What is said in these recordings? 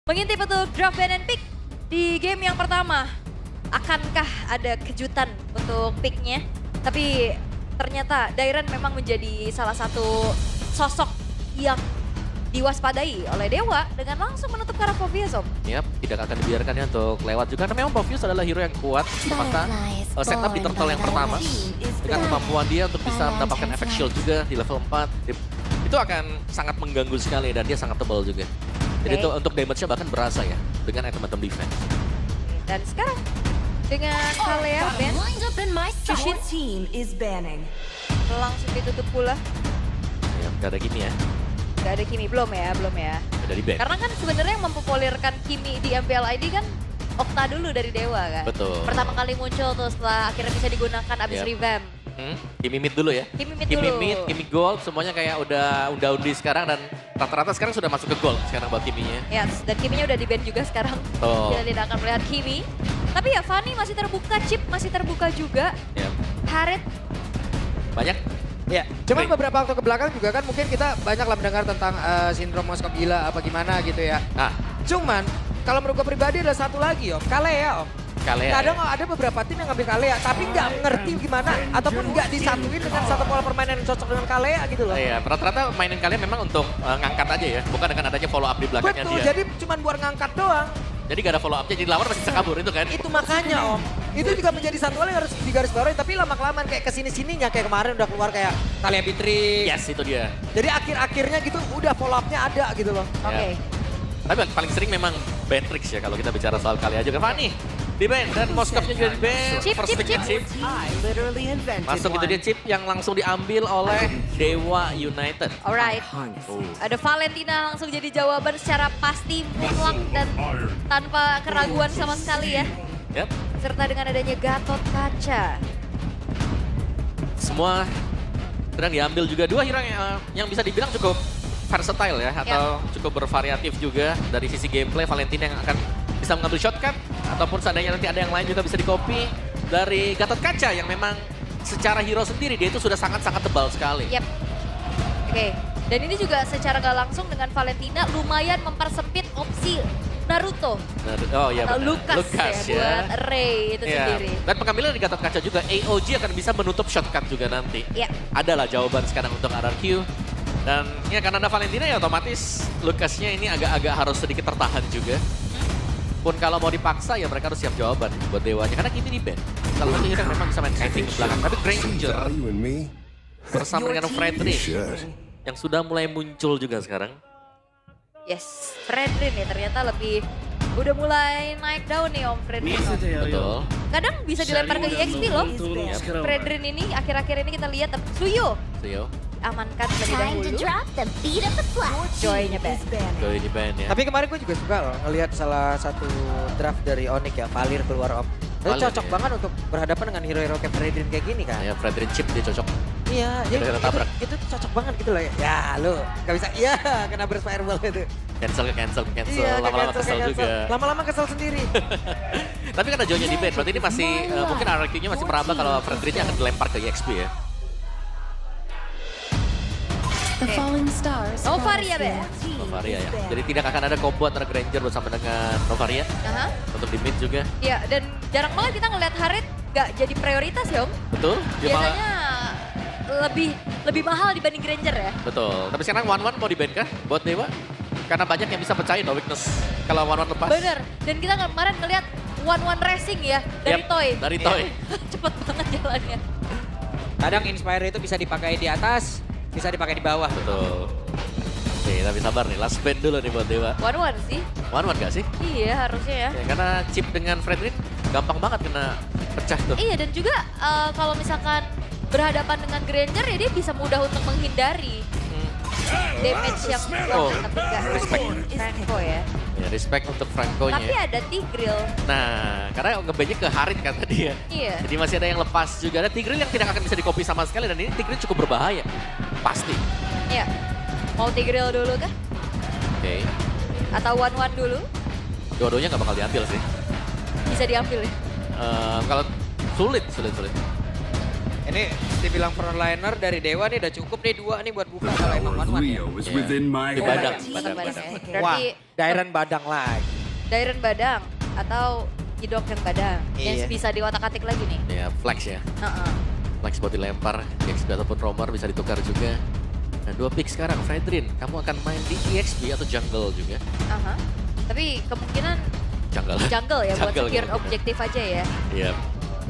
mengintip untuk draft ban and pick di game yang pertama. Akankah ada kejutan untuk picknya? Tapi ternyata Dairen memang menjadi salah satu sosok yang diwaspadai oleh Dewa dengan langsung menutup ke arah Provius, Om. Yap, tidak akan dibiarkannya untuk lewat juga. Karena memang Provius adalah hero yang kuat. Maka setup di turtle yang pertama. Dengan kemampuan dia untuk bisa mendapatkan efek shield juga di level 4. Itu akan sangat mengganggu sekali dan dia sangat tebal juga. Jadi itu untuk damage-nya bahkan berasa ya. Dengan item-item defense. Dan sekarang dengan Kalea ban, Shushin langsung ditutup pula. Ya, gak ada gini ya. Gak ada Kimi, belum ya. Udah di ban. Karena kan sebenarnya yang mempopulerkan Kimi di MPL ID kan Okta dulu dari Dewa kan. Betul. Pertama kali muncul tuh setelah akhirnya bisa digunakan abis revamp. Kimi mid dulu ya. Kimi mid dulu. Kimi gold, semuanya kayak udah undi sekarang dan rata-rata sekarang sudah masuk ke gold sekarang buat Kiminya. Yes, dan Kiminya udah di ban juga sekarang. Oh. Kita tidak akan melihat Kimi. Tapi ya Fanny masih terbuka, Chip masih terbuka juga. Ya. Harit. Banyak. Ya, cuman beberapa waktu ke belakang juga kan mungkin kita banyak lah mendengar tentang sindrom Moskop gila apa gimana gitu ya. Nah, Cuman kalau menurut gue pribadi ada satu lagi Om, Kalea Om. Kalea. Kadang ada beberapa tim yang ngambil Kalea tapi nggak ngerti gimana ataupun nggak disatuin dengan satu pola permainan yang cocok dengan Kalea gitu loh. Iya, rata-rata mainin kalian memang untuk ngangkat aja ya, bukan dengan adanya follow up di belakangnya Betul, dia. jadi cuman buat ngangkat doang. Jadi gak ada follow up-nya, jadi lawan masih bisa kabur itu kan. Itu makanya Om, itu juga menjadi satu hal yang harus digarisbawahi tapi lama-kelamaan kayak kesini-sininya kayak kemarin udah keluar kayak Talia Bitri. Yes, itu dia. Jadi akhir-akhirnya gitu udah follow up-nya ada gitu loh. Oke. Tapi paling sering memang Beatrix ya kalau kita bicara soal kalian aja. Fanny di ban dan Moskopnya juga di ban. Chip. Masuk itu dia chip yang langsung diambil oleh Dewa United. Alright. Ada Valentina langsung jadi jawaban secara pasti, mutlak dan tanpa keraguan sama sekali ya. Yap. Serta dengan adanya Gatot Kaca. Semua sedang diambil juga dua hero yang bisa dibilang cukup versatile ya, atau cukup bervariatif juga dari sisi gameplay. Valentina yang akan bisa mengambil shotcut, ataupun seandainya nanti ada yang lain juga bisa di-copy dari Gatot Kaca yang memang secara hero sendiri dia itu sudah sangat-sangat tebal sekali. Yap. Oke. Dan ini juga secara gak langsung dengan Valentina lumayan mempersempit opsi Naruto. Oh iya Atau benar. Lucas ya, buat Ray itu Iya. sendiri. Dan pengambilan dari Gatot Kaca juga, AOG akan bisa menutup shortcut juga nanti. Iya. Adalah jawaban sekarang untuk RRQ. Dan ya karena ada Valentina ya otomatis Lucasnya ini agak-agak harus sedikit tertahan juga. Pun kalau mau dipaksa ya mereka harus siap jawaban buat Dewanya. Karena Kimi di ban. Salah satu hero yang memang bisa main saving ke belakang. Tapi Granger bersama dengan Fredrin yang sudah mulai muncul juga sekarang. Yes, Fredrin ya ternyata lebih udah mulai naik daun nih Om Fredrin. Betul. Kadang bisa dilempar ke EXP loh. Fredrin ini akhir-akhir ini kita lihat Suyo Suyo. amankan terlebih dahulu. Joy-nya ban. Joy di ban ya. Tapi kemarin gue juga suka loh ngelihat salah satu draft dari Onyx ya, Valir keluar Om. Itu Valir, cocok ya. banget untuk berhadapan dengan hero-hero kayak Fredrin kayak gini kan. Ya Fredrin chip dia cocok. Iya, jadi Kita tabrak. itu cocok banget gitu loh ya. Ya lu gak bisa, iya kena burst fireball itu. Cancel. Iya, Lama-lama cancel, kesel cancel. juga. Lama-lama kesel sendiri. Tapi karena Joy-nya di ban, berarti ini masih mungkin RRQ-nya masih meraba kalau Fredrinnya akan dilempar ke EXP ya. Novaria ban. Novaria ya. Jadi tidak akan ada combo antara Granger bersama dengan Novaria Aha. untuk di mid juga. Iya, dan jarang banget kita ngeliat Harit gak jadi prioritas ya Om. Betul. Dia malah- Biasanya lebih mahal dibanding Granger ya. betul. Tapi sekarang One mau di ban kah buat Dewa? Karena banyak yang bisa pecahin no weakness kalau One lepas. Bener, dan kita kemarin ngeliat one racing ya dari Yap, Toy. Dari Toy. Cepet banget jalannya. Kadang Inspire itu bisa dipakai di atas, bisa dipakai di bawah. Betul. Oke, tapi sabar nih. Last ban dulu nih buat Dewa. One sih. One gak sih? Iya harusnya ya. Ya, karena chip dengan Fredrin gampang banget kena pecah tuh. Iya dan juga kalau misalkan berhadapan dengan Granger ya dia bisa mudah untuk menghindari damage yang Oh, tapi enggak respect. Franco ya. Ya, respect untuk Franco-nya. Tapi ada Tigreal. Nah, karena nge-ban-nya ke Harit kata dia. Iya. Jadi masih ada yang lepas juga. Ada Tigreal yang tidak akan bisa di-copy sama sekali dan ini Tigreal cukup berbahaya. Pasti. Iya. Mau Tigreal dulu kah? Oke. Atau One dulu? Dua-duanya nggak bakal diambil sih. Bisa diambil ya. Kalau sulit. Ini dibilang frontliner dari Dewa nih udah cukup nih dua nih buat buka kalau emang one ya. Rio is within my Di badang. Badang ya. Wah, Berarti Dairen badang lagi. Dairen Badang atau Idok yang Badang. Yang Iya. bisa diotak-atik lagi nih. Ya, flex ya. Heeh. Flex buat dilempar, EXP ataupun roamer bisa ditukar juga. Dan 2 pick sekarang, Fredrin, kamu akan main di EXP atau jungle juga? Aha. Tapi kemungkinan Jungle. jungle ya buat Jungle secure kemungkinan. objektif aja ya. Iya.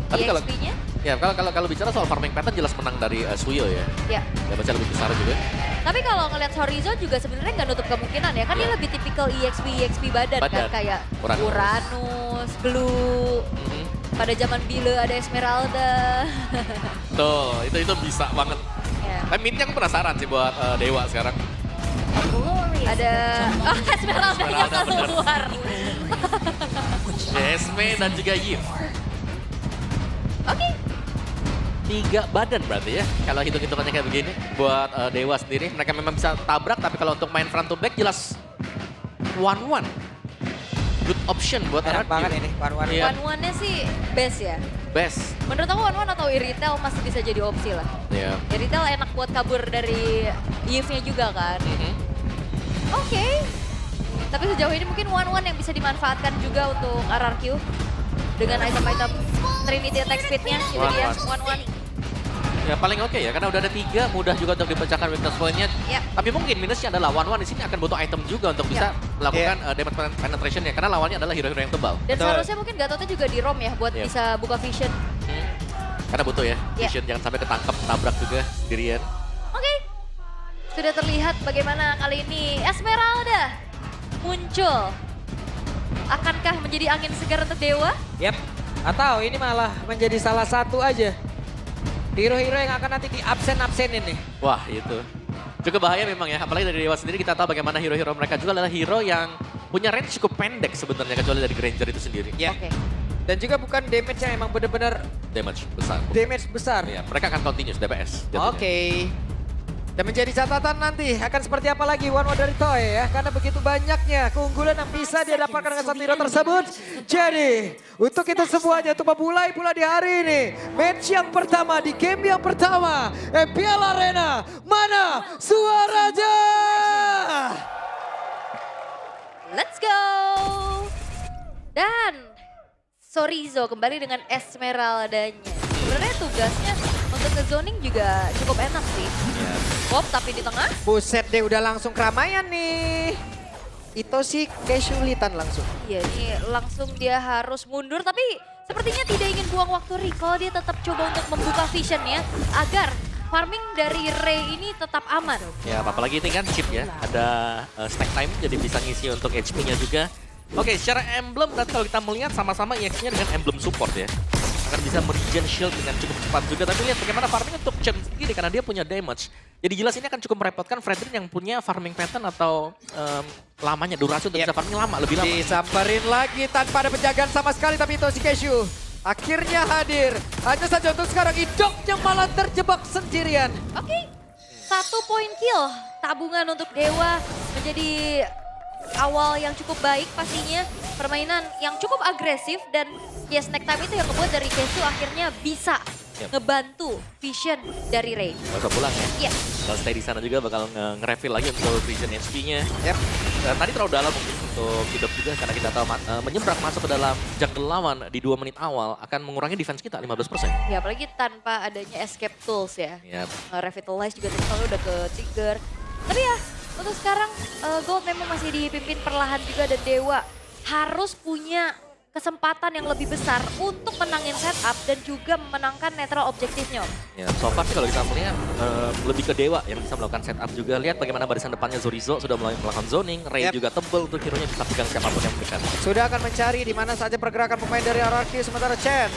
Tapi kalau EXP-nya? ya kalau bicara soal farming pattern jelas menang dari Suyo ya. Ya. Ya baca lebih besar juga. Tapi kalau ngeliat Horizon juga sebenarnya nggak nutup kemungkinan ya. Kan dia Iya. lebih tipikal EXP badan kan. Badan. Kayak Uranus. Uranus, Blue. Mhm. Pada zaman Bile ada Esmeralda. Tuh, itu bisa banget. Ya. Tapi midnya aku penasaran sih buat Dewa sekarang. Ada Esmeralda yang Esmeralda, bener. keluar. Esme dan juga Yif. Oke. 3 badan berarti ya, kalau hitung-hitungannya kayak begini. Buat Dewa sendiri, mereka memang bisa tabrak, tapi kalau untuk main front to back jelas 1-1. Good option buat Enak RRQ. banget ini, one-one. Iya. One-one-nya sih best ya. Best. Menurut aku one-one atau Iritel masih bisa jadi opsi lah. Ya. Iritel enak buat kabur dari Yves-nya juga kan. Mhm. Oke. Tapi sejauh ini mungkin one-one yang bisa dimanfaatkan juga untuk RRQ. Dengan item-item Trinity attack speed-nya. Itu dia, one-one. Ya paling oke ya, karena udah ada 3, mudah juga untuk dipecahkan weakness point-nya. Yap. Tapi mungkin minusnya adalah one-one di sini akan butuh item juga untuk bisa melakukan damage penetration-nya, karena lawannya adalah hero-hero yang tebal. Dan Betul. seharusnya mungkin Gatotnya juga di ROM ya buat Yap. bisa buka vision. Karena butuh ya, Ya. vision jangan sampai ketangkep, tabrak juga dirian. Oke. Sudah terlihat bagaimana kali ini Esmeralda muncul. Akankah menjadi angin segar untuk Dewa? Yap. Atau ini malah menjadi salah satu aja hero-hero yang akan nanti di absen-absenin nih. Wah itu. Cukup bahaya memang ya, apalagi dari Dewa sendiri kita tahu bagaimana hero-hero mereka juga adalah hero yang punya range cukup pendek sebenarnya, kecuali dari Granger itu sendiri. Ya. Oke. Dan juga bukan damage yang emang bener-bener Damage besar. damage besar. Ya, mereka akan continuous DPS. jatuhnya. Oke. Dan menjadi catatan nanti akan seperti apa lagi one dari Toy ya. Karena begitu banyaknya keunggulan yang bisa dia dapatkan dengan satu hero tersebut. Jadi untuk itu semuanya untuk memulai pula di hari ini. Match yang pertama di game yang pertama. MPL Arena. Mana Suaraja? Let's go. Dan Sorizo kembali dengan Esmeraldanya. Sebenarnya tugasnya untuk ke zoning juga cukup enak sih. Ya. Pop tapi di tengah. Buset deh udah langsung keramaian nih. Itu sih kesulitan langsung. Iya ini langsung dia harus mundur tapi sepertinya tidak ingin buang waktu recall. Dia tetap coba untuk membuka visionnya agar farming dari Ray ini tetap aman. Ya, apalagi ini kan chip ya, ada stack time jadi bisa ngisi untuk HP-nya juga. Oke, secara emblem nanti kalau kita melihat sama-sama EX-nya dengan emblem support ya. Akan bisa meregen shield dengan cukup cepat juga, tapi lihat bagaimana farming untuk Chen sendiri karena dia punya damage. Jadi jelas ini akan cukup merepotkan Fredrin yang punya farming pattern atau lamanya, durasi untuk bisa farming lama, lebih lama. Disamperin lagi tanpa ada penjagaan sama sekali, tapi itu si Keshu akhirnya hadir. Hanya saja untuk sekarang Idok yang malah terjebak sendirian. Oke, 1 poin kill. Tabungan untuk Dewa menjadi awal yang cukup baik pastinya. Permainan yang cukup agresif dan ya snack time itu yang membuat dari Keshu akhirnya bisa Yap. ngebantu vision dari Ray. Gak usah pulang ya. Iya, Kalau stay di sana juga bakal nge-refill lagi untuk vision HP-nya. Yep. Dan tadi terlalu dalam mungkin untuk hidup juga karena kita tahu menyeberang masuk ke dalam jungle lawan di 2 menit awal akan mengurangi defense kita 15%. ya apalagi tanpa adanya escape tools ya. Ya, Revitalize juga tadi kalau udah ke trigger. Tapi ya untuk sekarang Gold memang masih dipimpin perlahan juga dan Dewa harus punya kesempatan yang lebih besar untuk menangin setup dan juga memenangkan netral objektifnya. Om. ya so far sih kalau kita melihat lebih ke Dewa yang bisa melakukan setup juga. Lihat bagaimana barisan depannya Zorizo sudah mulai melakukan zoning, Ray Yep. juga tebel untuk hero-nya bisa pegang siapapun yang mendekat. Sudah akan mencari di mana saja pergerakan pemain dari RRQ, sementara Chen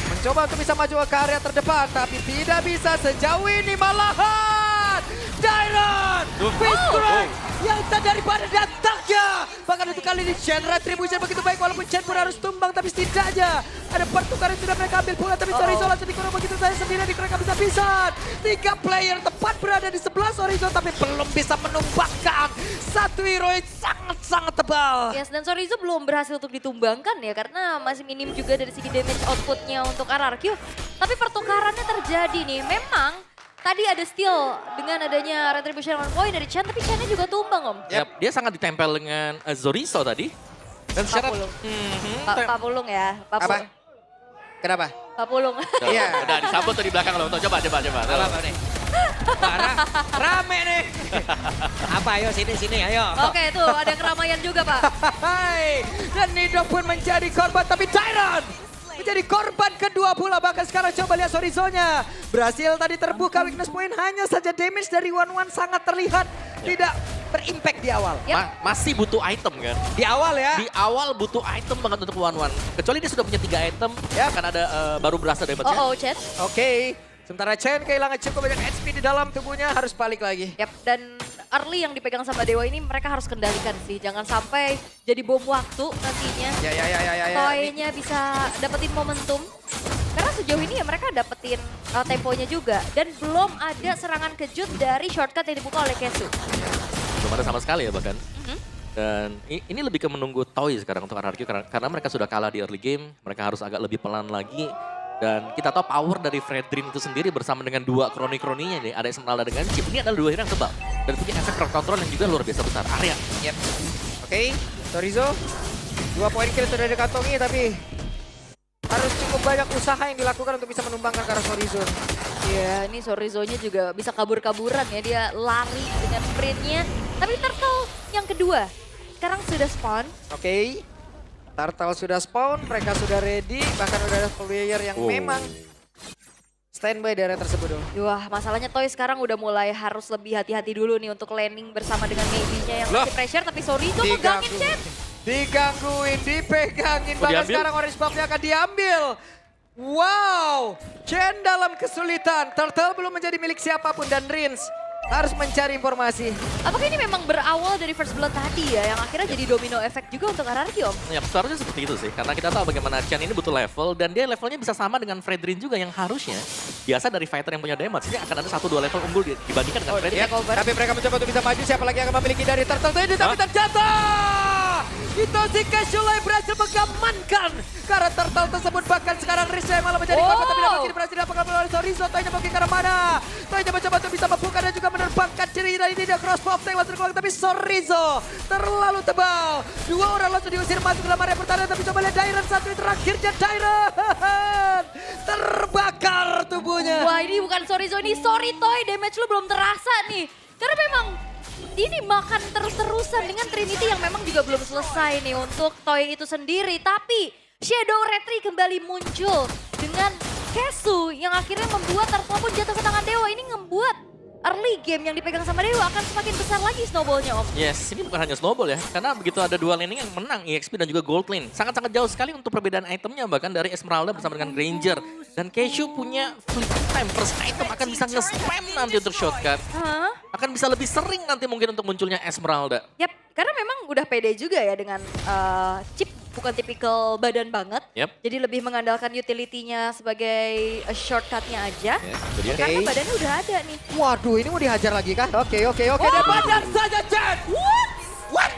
mencoba untuk bisa maju ke area terdepan, tapi tidak bisa sejauh ini malahan. Dairon! Fist strike yang tak daripada datangnya. Bahkan untuk kali ini Chen retribution begitu baik walaupun Chen pun harus tumbang, tapi setidaknya ada pertukaran yang sudah mereka ambil pula, tapi Sorizo langsung dikurang begitu saja sendiri dikurang bisa-bisa. 3 player tepat berada di sebelah Sorizo tapi belum bisa menumbangkan satu hero yang sangat-sangat tebal. Yes, dan Sorizo belum berhasil untuk ditumbangkan ya karena masih minim juga dari segi damage outputnya untuk RRQ. Tapi pertukarannya terjadi nih, memang tadi ada steal dengan adanya retribution 1 point dari Chen, tapi Chen-nya juga tumbang Om. Yap, dia sangat ditempel dengan Zorizo tadi. Dan secara... Pulung. Pak Pulung ya. Pak Apa? Kenapa? Pak Pulung. Iya. Udah disambut tuh di belakang loh. Coba. Apa nih? Rame nih. Apa ayo sini ayo. Oke tuh ada keramaian juga Pak. Hai. Dan Nido pun menjadi korban tapi Tyron menjadi korban kedua pula. Bahkan sekarang coba lihat Sorizonya. Berhasil tadi terbuka weakness point, hanya saja damage dari One sangat terlihat tidak berimpact di awal. Yap. Masih butuh item kan? Di awal ya. Di awal butuh item banget untuk One. Kecuali dia sudah punya 3 item, Yap. kan ada baru berasa damage-nya. Oh chat. Oke. Sementara Chen kehilangan cukup banyak HP di dalam tubuhnya, harus balik lagi. Yap, dan early yang dipegang sama Dewa ini mereka harus kendalikan sih. Jangan sampai jadi bom waktu nantinya. Ya. Toy-nya bisa dapetin momentum. Karena sejauh ini ya mereka dapetin temponya juga. Dan belum ada serangan kejut dari shortcut yang dibuka oleh Kesu. Belum ada sama sekali ya bahkan. Dan ini lebih ke menunggu Toy sekarang untuk RRQ karena mereka sudah kalah di early game. Mereka harus agak lebih pelan lagi. Dan kita tahu power dari Fredrin itu sendiri bersama dengan 2 kroni-kroninya nih. Ada Esmeralda dengan Chip. Ini adalah 2 hero yang tebal. Dan punya efek crowd control yang juga luar biasa besar. Area. Yep. Oke, Sorizo. 2 poin kill sudah dikantongi tapi harus cukup banyak usaha yang dilakukan untuk bisa menumbangkan ke arah Sorizo. Iya, ini Sorizonya juga bisa kabur-kaburan ya. Dia lari dengan sprintnya. Tapi Turtle yang kedua sekarang sudah spawn. Oke. Turtle sudah spawn, mereka sudah ready, bahkan udah ada player yang memang standby di area tersebut dong. Wah, masalahnya Toy sekarang udah mulai harus lebih hati-hati dulu nih untuk landing bersama dengan Maybe-nya yang masih pressure. Tapi Sorizo megangin Cep. Digangguin, dipegangin, Oh, bahkan diambil? sekarang orange buff-nya akan diambil. Wow, Chen dalam kesulitan. Turtle belum menjadi milik siapapun dan Rins harus mencari informasi. Apakah ini memang berawal dari First Blood tadi ya, yang akhirnya jadi domino effect juga untuk RRQ Om? Ya seharusnya seperti itu sih. Karena kita tahu bagaimana Chen ini butuh level. Dan dia levelnya bisa sama dengan Fredrin juga yang harusnya. Biasa dari fighter yang punya damage. Ini akan ada 1-2 level unggul dibandingkan dengan Fredrin. Ya, tapi mereka mencoba untuk bisa maju. Siapa lagi yang akan memiliki dari Turtle ini? Tapi terjatuh! Itu si Cashulai berhasil mengamankan. Karena Turtle tersebut bahkan sekarang Riz yang malah menjadi korban. Tapi dapat berhasil didapatkan oleh Sorizo. Toynya pergi ke arah mana? Toynya mencoba untuk bisa membuka dan juga menerbangkan ciri dari dia cross pop tank langsung keluar. Tapi Sorizo terlalu tebal. 2 orang langsung diusir masuk dalam area pertahanan. Tapi coba lihat Dairon satu terakhirnya Dairon. Terbakar tubuhnya. Wah ini bukan Sorizo, ini sorry Toy, damage lu belum terasa nih. Karena memang ini makan terus-terusan dengan Trinity yang memang juga belum selesai nih untuk Toy itu sendiri. Tapi Shadow Retri kembali muncul dengan Kesu yang akhirnya membuat Turtle pun jatuh ke tangan Dewa. Ini membuat early game yang dipegang sama Dewa akan semakin besar lagi snowballnya Om. Yes, ini bukan hanya snowball ya. Karena begitu ada 2 laning yang menang, EXP dan juga Gold Lane. Sangat-sangat jauh sekali untuk perbedaan itemnya. Bahkan dari Esmeralda bersama dengan Granger. Dan Keishu punya flip time. First item akan bisa nge-spam nanti untuk shortcut. Hah? Akan bisa lebih sering nanti mungkin untuk munculnya Esmeralda. Yap, karena memang udah pede juga ya dengan Chip. Bukan tipikal badan banget. Yep. Jadi lebih mengandalkan utility-nya sebagai shortcut-nya aja. Ya, itu dia. Karena badannya udah ada nih. Waduh, ini mau dihajar lagi kah? Oke. Dia badan saja, Chen. What?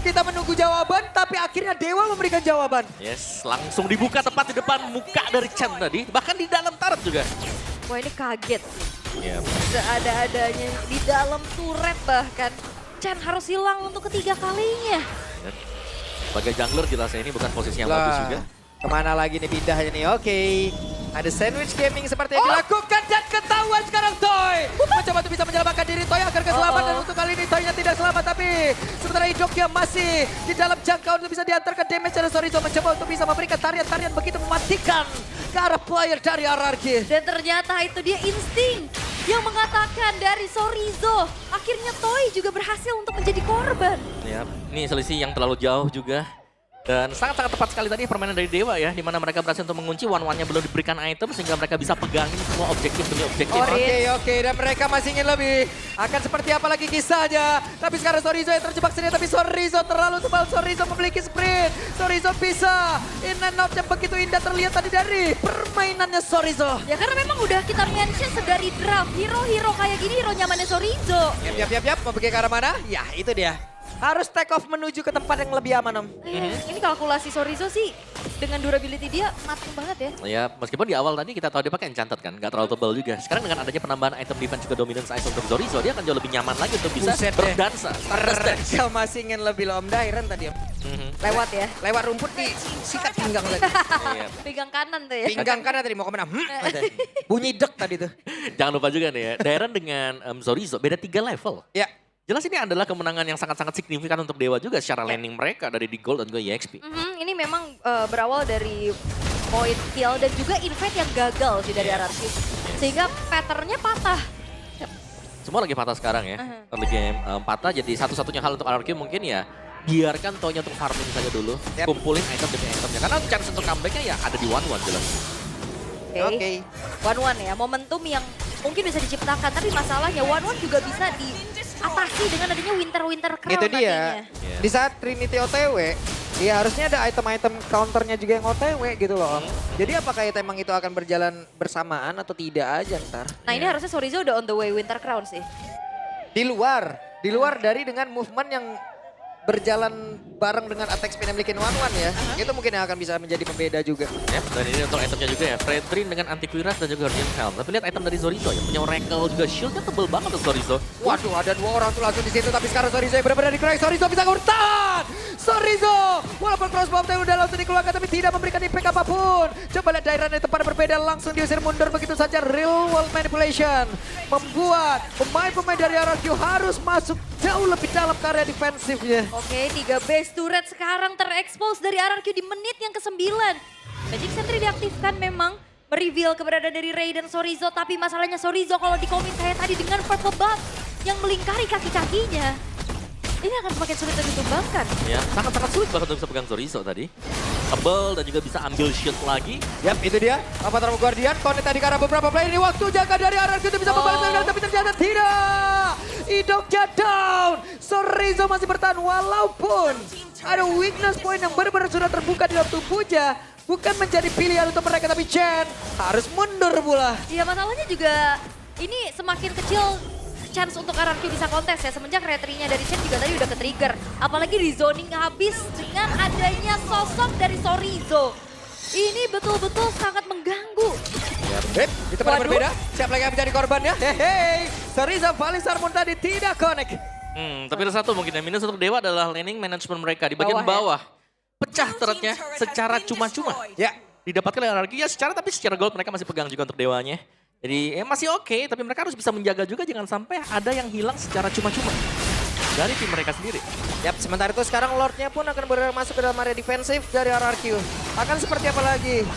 Kita menunggu jawaban, tapi akhirnya Dewa memberikan jawaban. Yes, langsung dibuka tepat di depan muka dari Chen tadi. Bahkan di dalam turret juga. Wah ini kaget. Yep. Ada-adanya di dalam turret bahkan. Chen harus hilang untuk ketiga kalinya. Sebagai jungler jelas ini bukan posisi yang bagus juga. Kemana lagi nih pindahnya nih? Oke. Ada sandwich gaming seperti yang dilakukan dan ketahuan sekarang Toy. Mencoba untuk bisa menyelamatkan diri Toy agar keselamatan dan untuk kali ini Toynya tidak selamat. Tapi sementara Idoknya masih di dalam jangkauan untuk bisa diantarkan damage dari Sorizo. Mencoba untuk bisa memberikan tarian-tarian begitu mematikan ke arah player dari RRQ. Dan ternyata itu dia insting yang mengatakan dari Sorizo. Akhirnya Toy juga berhasil untuk menjadi korban. Ya, ini selisih yang terlalu jauh juga. Dan sangat-sangat tepat sekali tadi permainan dari Dewa ya. Di mana mereka berhasil untuk mengunci one-one-nya belum diberikan item. Sehingga mereka bisa pegangin semua objektif demi objektif. Oke. Dan mereka masih ingin lebih. Akan seperti apa lagi kisahnya. Tapi sekarang Sorizo yang terjebak sini. Tapi Sorizo terlalu tebal. Sorizo memiliki sprint. Sorizo bisa. In and out yang begitu indah terlihat tadi dari permainannya Sorizo. Ya karena memang udah kita mention sedari draft. Hero-hero kayak gini hero nyamannya Sorizo. Yap. Mau pergi ke arah mana? Ya itu dia. Harus take off menuju ke tempat yang lebih aman, Om. Ini kalkulasi Sorizo sih dengan durability dia matang banget ya. Ya, meskipun di awal tadi kita tahu dia pakai Enchanted kan, nggak terlalu tebal juga. Sekarang dengan adanya penambahan item defense juga dominance ice untuk Zorizo, dia akan jauh lebih nyaman lagi untuk bisa Buset deh. berdansa. Stardust Dance. Mereka masih ingin lebih loh Om Dairon tadi. Lewat ya. Lewat rumput di sikat pinggang tadi. Iya. Pegang kanan tuh ya. Pinggang kanan tadi mau kemana? Ada. Bunyi dek tadi tuh. Jangan lupa juga nih ya, Dairon dengan Zorizo beda 3 level. Ya. Jelas ini adalah kemenangan yang sangat-sangat signifikan untuk Dewa juga secara laning mereka dari di Gold dan juga EXP. Ini memang berawal dari point kill dan juga invade yang gagal sih dari RRQ. Sehingga patternnya patah. Semua lagi patah sekarang ya. Early game patah, jadi satu-satunya hal untuk RRQ mungkin ya biarkan Tonya untuk farming saja dulu. Yap. Kumpulin item demi itemnya. Karena chance untuk comebacknya ya ada di 1-1 jelas. Oke. One-one ya, momentum yang mungkin bisa diciptakan. Tapi masalahnya one-one juga bisa diatasi dengan adanya winter crown Itu dia. nantinya. Iya. Di saat Trinity OTW, ya harusnya ada item-item counternya juga yang OTW gitu loh. Jadi apakah itu emang itu akan berjalan bersamaan atau tidak aja ntar? Nah ini harusnya Sorizo udah on the way winter crown sih. Di luar dari dengan movement yang berjalan bareng dengan attack speed yang milikin One ya. Itu mungkin yang akan bisa menjadi pembeda juga. Ya, dan ini untuk itemnya juga ya. Fredrin dengan anti cuirass dan juga Guardian Helm. Tapi lihat item dari Zorizo ya, punya Oracle juga shieldnya tebel banget untuk Zorizo. Waduh, ada 2 orang tuh langsung di situ, tapi sekarang Zorizo yang benar-benar dikeroyok. Zorizo bisa bertahan. Zorizo, walaupun crossbow tadi udah langsung dikeluarkan, tapi tidak memberikan impact apapun. Coba lihat Dairon yang tempat berbeda, langsung diusir mundur begitu saja. Real world manipulation membuat pemain-pemain dari RRQ harus masuk jauh lebih dalam ke area defensifnya. Oke, 3 base turret sekarang terekspos dari RRQ di menit yang ke-9. Magic Sentry diaktifkan memang, mereveal keberadaan dari Ray dan Sorizo. Tapi masalahnya Sorizo kalau dikomit kayak tadi dengan purple buff yang melingkari kaki-kakinya. Ini akan semakin sulit untuk ditumbangkan. Ya, sangat-sangat sulit banget untuk bisa pegang Zorizo tadi. Tebel dan juga bisa ambil shield lagi. Yap, itu dia. Avatar Guardian, connect tadi karena beberapa player ini waktu jaga dari RRQ itu bisa membalas, tapi ternyata tidak. Idoknya down. Sorizo masih bertahan walaupun ada weakness point yang benar-benar sudah terbuka di dalam tubuhnya. Bukan menjadi pilihan untuk mereka, tapi Chen harus mundur pula. Iya, masalahnya juga ini semakin kecil chance untuk RRQ bisa kontes ya. Semenjak retrinya dari Chen juga tadi udah ke-trigger. Apalagi di zoning habis dengan adanya sosok dari Sorizo. Ini betul-betul sangat mengganggu. Itu pada Waduh. berbeda. Siapa lagi yang menjadi korbannya? Hehe. Sorizo Valisar pun tadi tidak connect. Tapi ada satu mungkin yang minus untuk Dewa adalah laning management mereka di bagian Bawah ya? bawah. Pecah turretnya secara cuma-cuma. Ya. Didapatkan oleh RRQ ya secara, tapi secara gold mereka masih pegang juga untuk Dewanya. Jadi masih oke, tapi mereka harus bisa menjaga juga jangan sampai ada yang hilang secara cuma-cuma dari tim mereka sendiri. Yap, sementara itu sekarang Lordnya pun akan bergerak masuk ke dalam area defensif dari RRQ. Akan seperti apa lagi?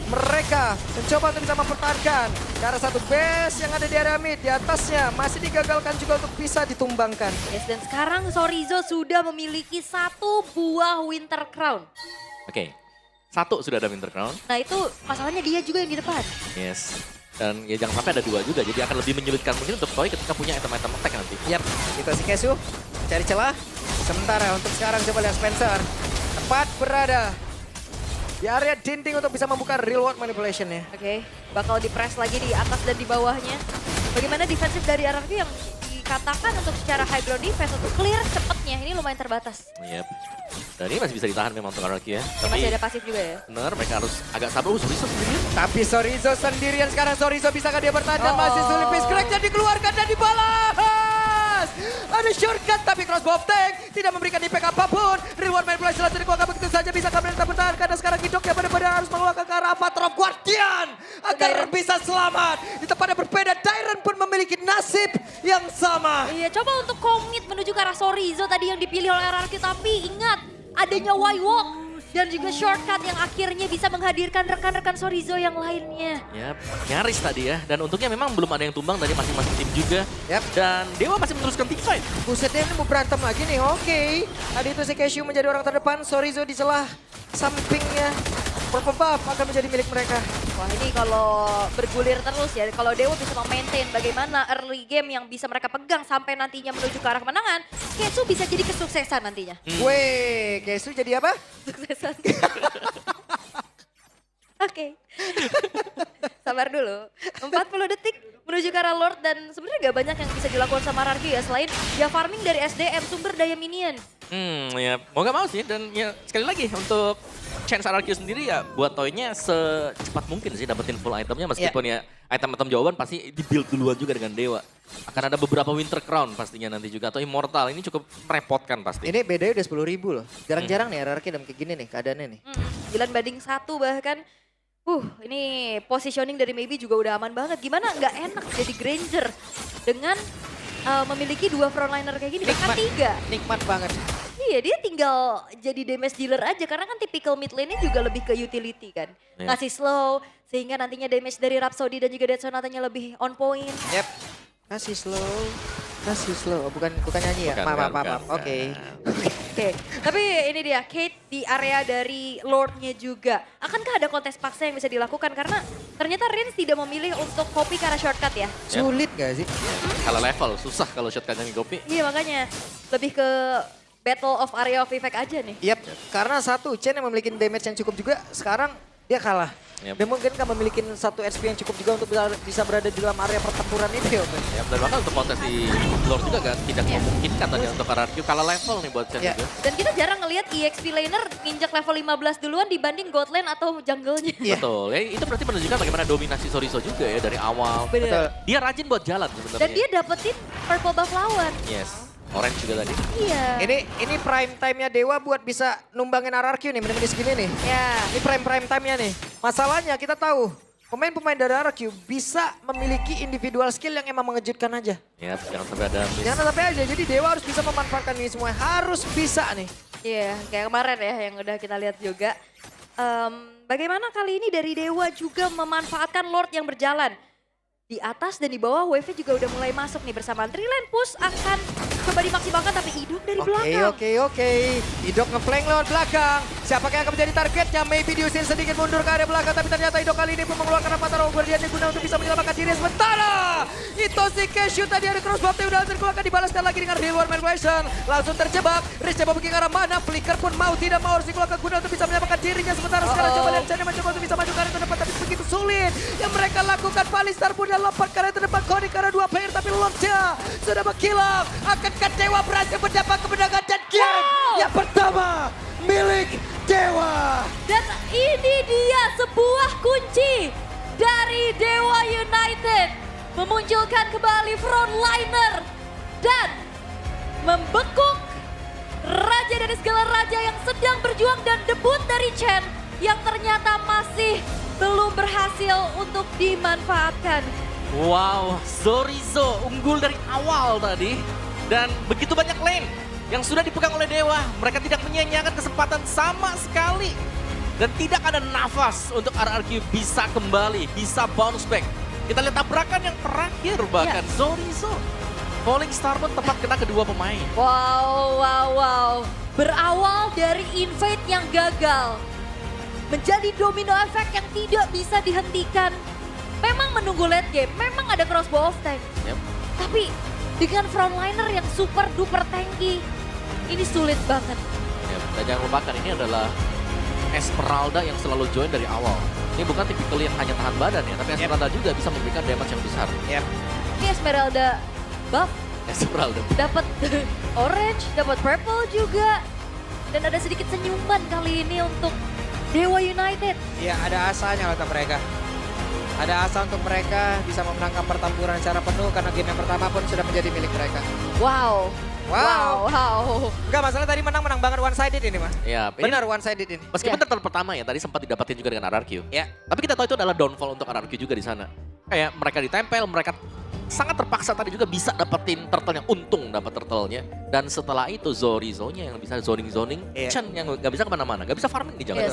Mereka mencoba untuk bisa mempertahankan ke arah satu base yang ada di area mid. Di atasnya masih digagalkan juga untuk bisa ditumbangkan. Yes, dan sekarang Sorizo sudah memiliki 1 buah Winter Crown. Oke, 1 sudah ada Winter Crown. Nah itu masalahnya dia juga yang di depan. Yes. Dan ya jangan sampai ada 2 juga, jadi akan lebih menyulitkan mungkin untuk Toy ketika punya item-item attack nanti. Yap, itu si Kesu cari celah. Sementara untuk sekarang coba lihat Spencer. Tepat berada di area dinding untuk bisa membuka real world manipulation ya. Oke, bakal di-press lagi di atas dan di bawahnya. Bagaimana defensif dari RRQ yang dikatakan untuk secara high ground defense untuk clear cepetnya ini lumayan terbatas. Yep. Dan ini masih bisa ditahan memang untuk RRQ ya. Ini masih ada pasif juga ya. Bener, mereka harus agak sabar. Zorizo sendirian. Tapi Sorizo sendirian sekarang. Sorizo bisakah dia bertahan dan masih sulit. Face crack-nya dikeluarkan dan dibalas. Ada shortcut tapi crossbow tank tidak memberikan impact apapun. Reward manipulation langsung dikeluarkan begitu saja bisa kembali bertahan karena sekarang Hidok yang benar-benar harus mengeluarkan ke arah Avatar of Guardian agar bisa selamat. Di tempat yang berbeda, Dairon pun memiliki nasib yang sama. Iya, coba untuk komit menuju ke arah Sorizo tadi yang dipilih oleh RRQ. Tapi ingat, adanya Y-Walk dan juga shortcut yang akhirnya bisa menghadirkan rekan-rekan Sorizo yang lainnya. Yap, nyaris tadi ya. Dan untungnya memang belum ada yang tumbang dari masing-masing tim juga. Yap. Dan Dewa masih meneruskan team fight. Buset, dia ini mau berantem lagi nih. Oke. Tadi itu si Cashew menjadi orang terdepan. Sorizo di celah sampingnya. Purple buff akan menjadi milik mereka. Wah, ini kalau bergulir terus ya, kalau Dewa bisa memaintain bagaimana early game yang bisa mereka pegang sampai nantinya menuju ke arah kemenangan, Kesu bisa jadi kesuksesan nantinya. Weh, Cashew jadi apa? Suksesan. Oke. Sabar dulu. 40 detik menuju ke arah Lord dan sebenarnya gak banyak yang bisa dilakukan sama RRQ ya selain ya farming dari SDM sumber daya minion. Ya mau gak mau sih. Dan ya sekali lagi untuk chance RRQ sendiri ya buat Toy-nya secepat mungkin sih dapetin full itemnya. Meskipun ya item-item jawaban pasti di-build duluan juga dengan Dewa. Akan ada beberapa Winter Crown pastinya nanti juga. Atau Immortal, ini cukup merepotkan pasti. Ini bedanya udah 10.000 loh. Jarang-jarang nih RRQ dalam kayak gini nih keadaannya nih. 9-1 bahkan. Ini positioning dari Maybe juga udah aman banget. Gimana nggak enak jadi Granger dengan memiliki 2 frontliner kayak gini, bahkan 3. Nikmat banget. Iya, dia tinggal jadi damage dealer aja karena kan tipikal mid lane-nya juga lebih ke utility kan. Iya. Ngasih slow sehingga nantinya damage dari Rhapsody dan juga Dead Sonata-nya lebih on point. Yep. Kasih slow. Oh, bukan nyanyi ya? Bukan, Maaf. Oke. Oke, tapi ini dia Kate di area dari Lord-nya juga. Akankah ada kontes paksa yang bisa dilakukan? Karena ternyata Rins tidak memilih untuk copy karena shortcut ya. Sulit gak sih? Kalau level susah kalau shotgunnya Gopi. Iya makanya lebih ke Battle of Area of Effect aja nih. Yep, karena satu Chen yang memiliki damage yang cukup juga sekarang dia kalah. Yep. Dan mungkin kan memiliki satu SP yang cukup juga untuk bisa berada di dalam area pertempuran ini. Ya, dan bahkan untuk kontes di Lord juga kan tidak memungkinkan tadi untuk RRQ. Kalah level nih buat Chen Iya. juga. Dan kita jarang ngelihat EXP laner nginjak level 15 duluan dibanding god lane atau jungle-nya. Iya. Betul, ya itu berarti menunjukkan bagaimana dominasi Soriso juga ya dari awal. Bener. Dia rajin buat jalan sebenarnya. Dan dia dapetin purple buff lawan. Yes, orange juga tadi. Iya. Ini prime time-nya Dewa buat bisa numbangin RRQ nih, menit-menit segini nih. Ya. Ini prime time-nya nih. Masalahnya kita tahu pemain-pemain dari RRQ bisa memiliki individual skill yang emang mengejutkan aja. Ya, jangan sampai ada miss. Jangan sampai aja, jadi Dewa harus bisa memanfaatkan ini semua. Harus bisa nih. Iya, kayak kemarin ya yang udah kita lihat juga. Bagaimana kali ini dari Dewa juga memanfaatkan Lord yang berjalan. Di atas dan di bawah wave juga udah mulai masuk nih bersamaan. Trilane push akan coba dimaksimalkan tapi Idok dari belakang. Oke. Idok ngeflank lewat belakang. Siapakah yang akan menjadi targetnya? Maybe diusir sedikit mundur ke area belakang. Tapi ternyata Idok kali ini pun mengeluarkan Avatar Guardian-nya guna untuk bisa menyelamatkan diri. Sementara itu si Cashew tadi ada crossbow-nya udah hampir keluarkan, dibalaskan lagi dengan Reward Manipulation. Langsung terjebak. Riz coba pergi ke arah mana. Flicker pun mau tidak mau harus dikeluarkan guna untuk bisa menyelamatkan dirinya. Sementara sekarang coba lihat Chen mencoba untuk bisa maju ke arah terdepan. Tapi begitu sulit yang mereka lakukan. Palistar pun lompat ke arah terdepan. Koni karena 2 player tapi Lordnya sudah menghilang. Akankah Dewa berhasil mendapat kemenangan dan game yang pertama milik Dewa. Dan ini dia sebuah kunci dari Dewa United. Memunculkan kembali frontliner dan membekuk raja dari segala raja yang sedang berjuang dan debut dari Chen yang ternyata masih belum berhasil untuk dimanfaatkan. Wow, Soriso unggul dari awal tadi. Dan begitu banyak lane yang sudah dipegang oleh Dewa. Mereka tidak menyia-nyiakan kesempatan sama sekali. Dan tidak ada nafas untuk RRQ bisa kembali, bisa bounce back. Kita lihat tabrakan yang terakhir bahkan Soriso. Falling Star pun tepat kena kedua pemain. Wow. Berawal dari invade yang gagal. Menjadi domino effect yang tidak bisa dihentikan. Memang menunggu late game, memang ada crossbow of tank. Yep. Tapi dengan frontliner yang super duper tanky, ini sulit banget. Yep. Dan jangan lupakan ini adalah Esmeralda yang selalu join dari awal. Ini bukan tipikal yang hanya tahan badan ya, tapi Esmeralda juga bisa memberikan damage yang besar. Ini Esmeralda buff, Esmeralda. dapat orange, dapat purple juga. Dan ada sedikit senyuman kali ini untuk Dewa United. Ya ada asanya lah mereka. Ada asa untuk mereka bisa memenangkan pertempuran secara penuh karena game yang pertama pun sudah menjadi milik mereka. Wow. Enggak, masalah tadi menang banget one sided ini mah. Ya, Benar one sided ini. Meskipun turtle pertama ya tadi sempat didapatin juga dengan RRQ. Ya. Tapi kita tahu itu adalah downfall untuk RRQ juga di sana. Kayak mereka ditempel, mereka sangat terpaksa tadi juga bisa dapetin turtle-nya. Untung dapat turtle-nya. Dan setelah itu Zorizo-nya yang bisa zoning-zoning. Iya. Chen yang gak bisa kemana-mana, gak bisa farming di jalan. Yes.